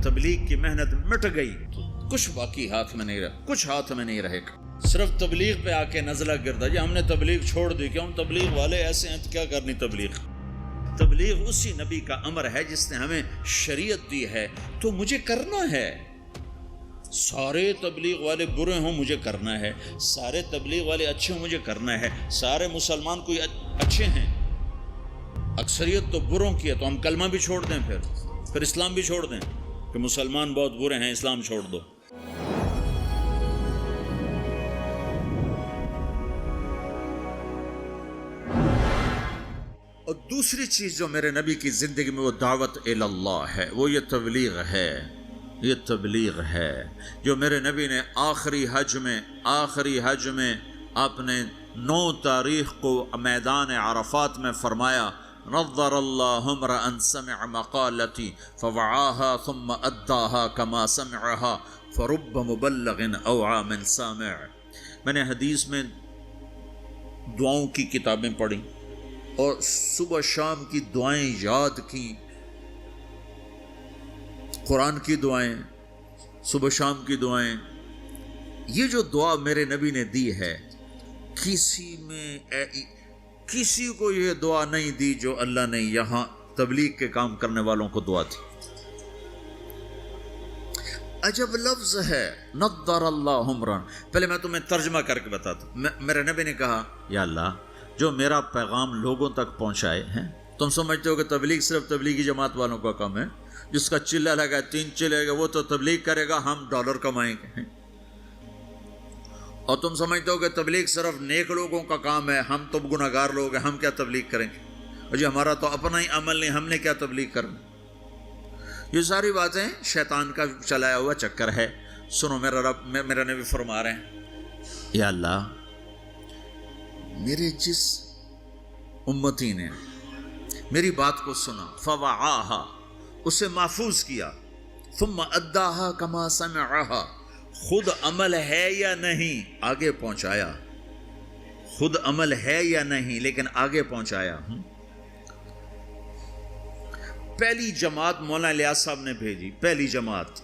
تبلیغ کی محنت مٹ گئی تو کچھ باقی ہاتھ میں نہیں رہا، کچھ ہاتھ میں نہیں رہے گا۔ صرف تبلیغ پہ آ کے نزلہ گردا جی ہم نے تبلیغ چھوڑ دی، کہ ہم تبلیغ والے ایسے ہیں تو کیا کرنی تبلیغ؟ تبلیغ اسی نبی کا امر ہے جس نے ہمیں شریعت دی ہے، تو مجھے کرنا ہے۔ سارے تبلیغ والے برے ہوں مجھے کرنا ہے، سارے تبلیغ والے اچھے ہوں مجھے کرنا ہے، سارے مسلمان کوئی اچھے ہیں، اکثریت تو بروں کی ہے، تو ہم کلمہ بھی چھوڑ دیں، پھر اسلام بھی چھوڑ دیں کہ مسلمان بہت برے ہیں اسلام چھوڑ دو۔ اور دوسری چیز جو میرے نبی کی زندگی میں وہ دعوت اللہ ہے، وہ یہ تبلیغ ہے، یہ تبلیغ ہے جو میرے نبی نے آخری حج میں آپ نے 9 تاریخ کو میدان عرفات میں فرمایا، نظر اللہ امرأ سمع مقالتی فوعاها ثم اداها كما سمعها فرب مبلغ اوعى من سامع۔ میں نے حدیث میں دعاؤں کی کتابیں پڑھی اور صبح شام کی دعائیں یاد کی، قرآن کی دعائیں، صبح شام کی دعائیں۔ یہ جو دعا میرے نبی نے دی ہے، کسی کو یہ دعا نہیں دی جو اللہ نے یہاں تبلیغ کے کام کرنے والوں کو دعا دی۔ عجب لفظ ہے، نضر اللہ عمرا۔ پہلے میں تمہیں ترجمہ کر کے بتاتا ہوں۔ میرے نبی نے کہا، یا اللہ جو میرا پیغام لوگوں تک پہنچائے ہیں، تم سمجھتے ہو کہ تبلیغ صرف تبلیغی جماعت والوں کا کام ہے، جس کا چلہ لگا 3 چلے گا وہ تو تبلیغ کرے گا، ہم ڈالر کمائیں گے، اور تم سمجھتے ہو کہ تبلیغ صرف نیک لوگوں کا کام ہے، ہم تو گناہگار لوگ ہیں، ہم کیا تبلیغ کریں گے، اور جی ہمارا تو اپنا ہی عمل نہیں، ہم نے کیا تبلیغ کرنا۔ یہ ساری باتیں شیطان کا چلایا ہوا چکر ہے۔ سنو، میرا نبی فرما رہے ہیں، یا اللہ میرے جس امتی نے میری بات کو سنا، فوعاہا، اسے محفوظ کیا، ثم اداہا کما سمعہا، خود عمل ہے یا نہیں آگے پہنچایا، خود عمل ہے یا نہیں لیکن آگے پہنچایا۔ پہلی جماعت مولانا الیاس صاحب نے بھیجی، پہلی جماعت،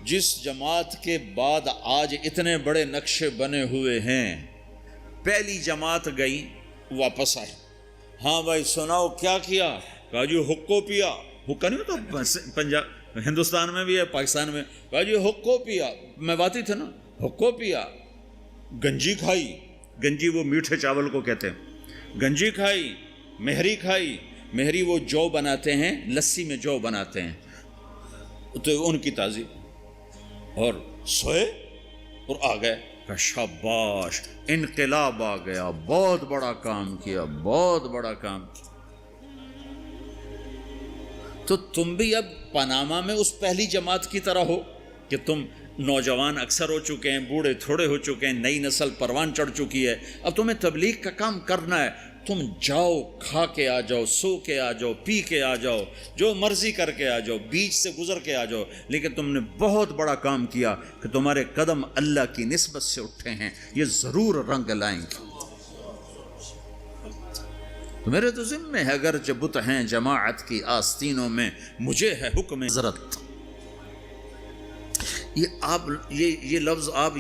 جس جماعت کے بعد آج اتنے بڑے نقشے بنے ہوئے ہیں، پہلی جماعت گئی، واپس آئی، ہاں بھائی سناؤ کیا کیا؟ کہا جی حقو پیا، حقہ نہیں تو پنجاب ہندوستان میں بھی ہے، پاکستان میں، کہا جی حقو پیا، میں باتی تھا نا، حقو پیا، گنجی کھائی، گنجی وہ میٹھے چاول کو کہتے ہیں، گنجی کھائی، مہری کھائی، مہری وہ جو بناتے ہیں، لسی میں جو بناتے ہیں، تو ان کی تعظیم، اور سوئے اور آ گئے، کہ شاباش انقلاب آ گیا، بہت بڑا کام کیا، بہت بڑا کام کیا۔ تو تم بھی اب پاناما میں اس پہلی جماعت کی طرح ہو کہ تم نوجوان اکثر ہو چکے ہیں، بوڑھے تھوڑے ہو چکے ہیں، نئی نسل پروان چڑھ چکی ہے، اب تمہیں تبلیغ کا کام کرنا ہے، تم جاؤ، کھا کے آ جاؤ، سو کے آ جاؤ، پی کے آ جاؤ، جو مرضی کر کے آ جاؤ، بیچ سے گزر کے آ جاؤ، لیکن تم نے بہت بڑا کام کیا کہ تمہارے قدم اللہ کی نسبت سے اٹھے ہیں، یہ ضرور رنگ لائیں گے۔ تو میرے تو ذمہ ہے، اگر جبت ہیں جماعت کی آستینوں میں، مجھے ہے حکم حضرت۔ یہ لفظ آپ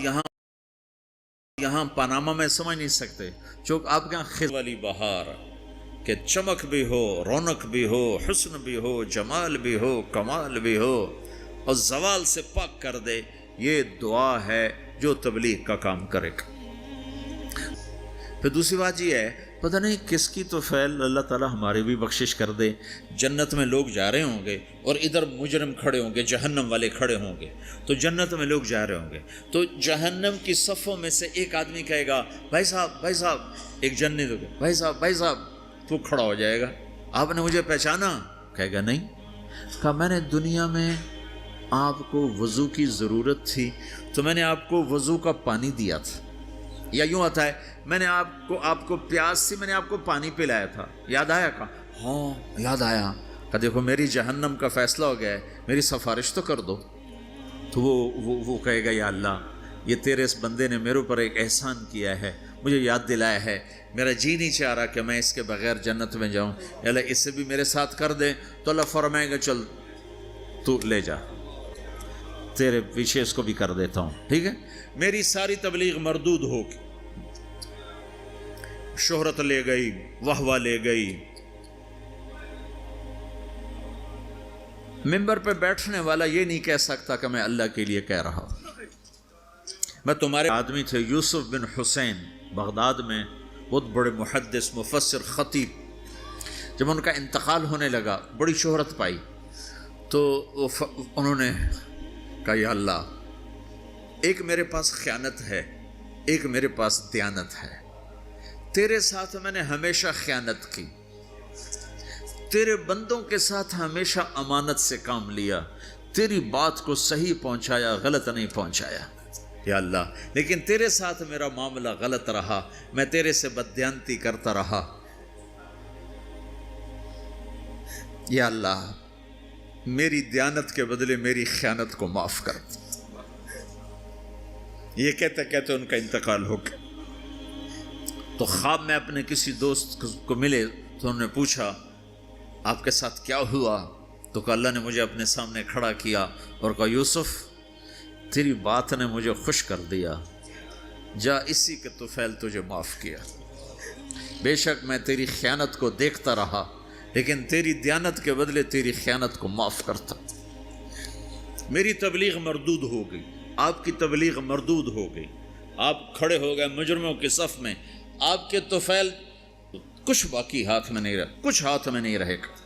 یہاں پاناما میں سمجھ نہیں سکتے، چونکہ آپ کے یہاں خضر والی بہار، کہ چمک بھی ہو، رونق بھی ہو، حسن بھی ہو، جمال بھی ہو، کمال بھی ہو، اور زوال سے پاک کر دے، یہ دعا ہے جو تبلیغ کا کام کرے گا۔ پھر دوسری بات یہ ہے، پتہ نہیں کس کی تو فعل اللہ تعالیٰ ہماری بھی بخشش کر دے، جنت میں لوگ جا رہے ہوں گے اور ادھر مجرم کھڑے ہوں گے، جہنم والے کھڑے ہوں گے، تو جنت میں لوگ جا رہے ہوں گے، تو جہنم کی صفوں میں سے ایک آدمی کہے گا، بھائی صاحب، ایک جنت ہوگا، بھائی صاحب، تو کھڑا ہو جائے گا، آپ نے مجھے پہچانا؟ کہے گا نہیں۔ کہا میں نے دنیا میں آپ کو وضو کی ضرورت تھی تو میں نے آپ کو وضو کا پانی دیا تھا، یا یوں آتا ہے، میں نے آپ کو پیاس تھی، میں نے آپ کو پانی پلایا تھا، یاد آیا؟ کہا ہاں یاد آیا۔ کہا دیکھو میری جہنم کا فیصلہ ہو گیا ہے، میری سفارش تو کر دو۔ تو وہ کہے گا، یا اللہ یہ تیرے اس بندے نے میرے اوپر ایک احسان کیا ہے، مجھے یاد دلایا ہے، میرا جی نہیں چاہ رہا کہ میں اس کے بغیر جنت میں جاؤں، یا اللہ اسے بھی میرے ساتھ کر دے۔ تو اللہ فرمائے گا چل تو لے جا، تیرے پیچھے اس کو بھی کر دیتا ہوں، ٹھیک ہے؟ میری ساری تبلیغ مردود ہوگی، شہرت لے گئی، واہ لے گئی، ممبر پہ بیٹھنے والا یہ نہیں کہہ سکتا کہ میں اللہ کے لیے کہہ رہا ہوں۔ میں تمہارے آدمی تھے یوسف بن حسین، بغداد میں بہت بڑے محدث، مفسر، خطیب۔ جب ان کا انتقال ہونے لگا، بڑی شہرت پائی، تو انہوں نے کہا یا اللہ، ایک میرے پاس خیانت ہے، ایک میرے پاس دیانت ہے، تیرے ساتھ میں نے ہمیشہ خیانت کی، تیرے بندوں کے ساتھ ہمیشہ امانت سے کام لیا، تیری بات کو صحیح پہنچایا، غلط نہیں پہنچایا یا اللہ، لیکن تیرے ساتھ میرا معاملہ غلط رہا، میں تیرے سے بددیانتی کرتا رہا، یا اللہ میری دیانت کے بدلے میری خیانت کو معاف کر۔ یہ کہتے کہتے ان کا انتقال ہو گیا۔ تو خواب میں اپنے کسی دوست کو ملے تو انہوں نے پوچھا آپ کے ساتھ کیا ہوا؟ تو کہا اللہ نے مجھے اپنے سامنے کھڑا کیا اور کہا یوسف تیری بات نے مجھے خوش کر دیا، جا اسی کے طفیل تجھے معاف کیا، بے شک میں تیری خیانت کو دیکھتا رہا لیکن تیری دیانت کے بدلے تیری خیانت کو معاف کرتا۔ میری تبلیغ مردود ہو گئی، آپ کی تبلیغ مردود ہو گئی، آپ کھڑے ہو گئے مجرموں کے صف میں، آپ کے طفیل کچھ باقی ہاتھ میں نہیں رہے، کچھ ہاتھ میں نہیں رہے گا۔